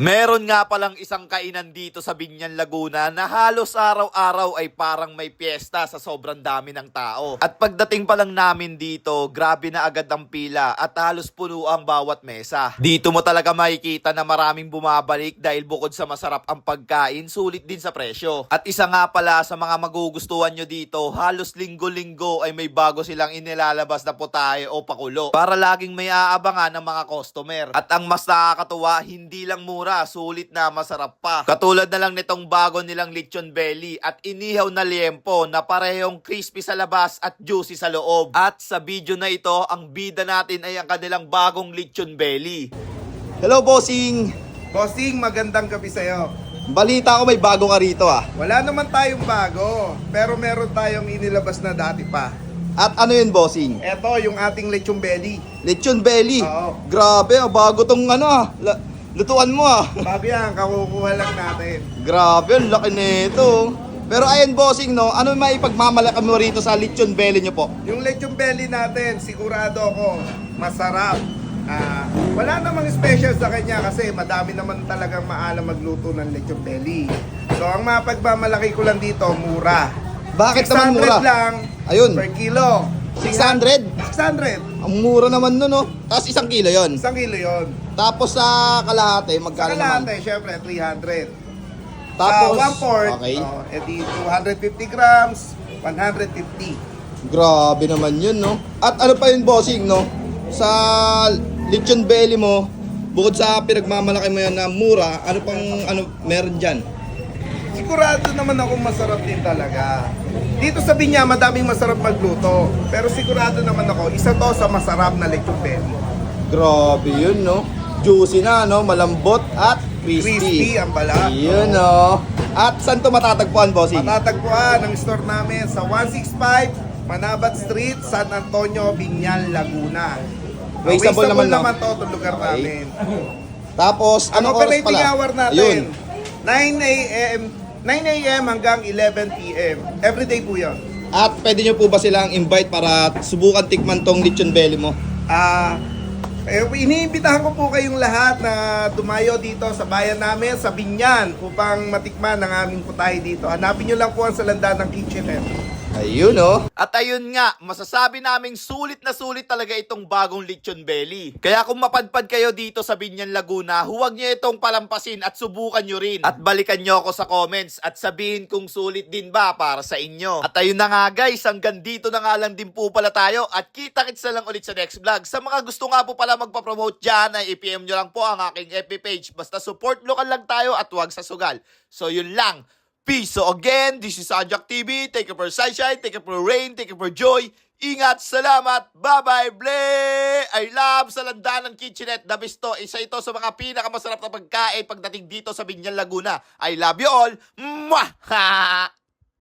Meron nga palang isang kainan dito sa Binyan, Laguna na halos araw-araw ay parang may piyesta sa sobrang dami ng tao. At pagdating pa lang namin dito, grabe na agad ang pila at halos puno ang bawat mesa. Dito mo talaga makikita na maraming bumabalik dahil bukod sa masarap ang pagkain, sulit din sa presyo. At isa nga pala sa mga magugustuhan nyo dito, halos linggo-linggo ay may bago silang inilalabas na putahe o pakulo para laging may aabangan ng mga customer. At ang mas nakakatuwa, hindi lang mura, sulit na masarap pa. Katulad na lang nitong bago nilang lechon belly at inihaw na liempo na parehong crispy sa labas at juicy sa loob. At sa video na ito, ang bida natin ay ang kanilang bagong lechon belly. Hello, bossing! Bossing, magandang gabi sa'yo. Balita ko may bago ka rito ah. Wala naman tayong bago, pero meron tayong inilabas na dati pa. At ano yun, bossing? Eto, yung ating lechon belly. Lechon belly? Oo. Grabe, bago tong lutuan mo ah. Bago yan, kakukuha lang natin. Grabe, ang laki nito. Pero ayun, bossing, no? Ano may ipagmamalaki mo rito sa lechon belly nyo po? Yung lechon belly natin, sigurado ako, masarap. Wala namang special sa kanya kasi madami naman talagang maalam magluto ng lechon belly. So, ang mapagmamalaki ko lang dito, mura. Bakit naman mura? 600 lang Ayun. per kilo. 600? 600. Ang mura naman nun, no? Tapos 1 kilo yon. 1 kilo yon. Tapos sa kalahati, Sa magkano naman? kalahati, syempre, 300. Tapos, 1/4, okay. edi 250 grams, 150. Grabe naman yun, no? At ano pa yun, bossing, no? Sa lechon belly mo, bukod sa pinagmamalaki mo yan na mura, ano pang meron dyan? Sigurado naman ako masarap din talaga. Dito sa Binya, madaming masarap magluto. Pero sigurado naman ako, isa to sa masarap na lechon belly. Grabe yun, no? Juicy na, no? Malambot at crispy. Crispy ang balat. Yun, no? At saan to matatagpuan, bossing? Matatagpuan ang store namin sa 165 Manabat Street, San Antonio, Binyan, Laguna. Wasteable naman, no? to itong lugar namin. Tapos, Ang anong oras operating pala? hour natin, 9 a.m. hanggang 11 p.m. Everyday po yun. At pwede nyo po ba silang invite para subukan tikman tong lechon belly mo? Iniimbitahan ko po kayong lahat na dumayo dito sa bayan namin, sa Binyan, upang matikman ang aming putahe dito. Hanapin nyo lang po ang Salanda ng Kitchenette. Ayun, no? At ayun nga, masasabi naming sulit na sulit talaga itong bagong lechon belly. Kaya kung mapadpad kayo dito sa Binyan, Laguna, huwag nyo itong palampasin at subukan nyo rin. At balikan nyo ako sa comments at sabihin kung sulit din ba para sa inyo. At ayun na nga guys, hanggang dito na nga lang din po pala tayo at kita-kits na lang ulit sa next vlog. Sa mga gusto nga po pala magpa-promote dyan, ay i-PM nyo lang po ang aking FB page. Basta support local lang tayo at huwag sa sugal. So yun lang. Peace. So again, this is Ajak TV. Take it for sunshine, take it for rain, take it for joy. Ingat, salamat, bye-bye, bleh! I love Salandanan Kitchenette, the best to. Isa ito sa mga pinakamasarap na pagkain pagdating dito sa Binyan, Laguna. I love you all. Mwah!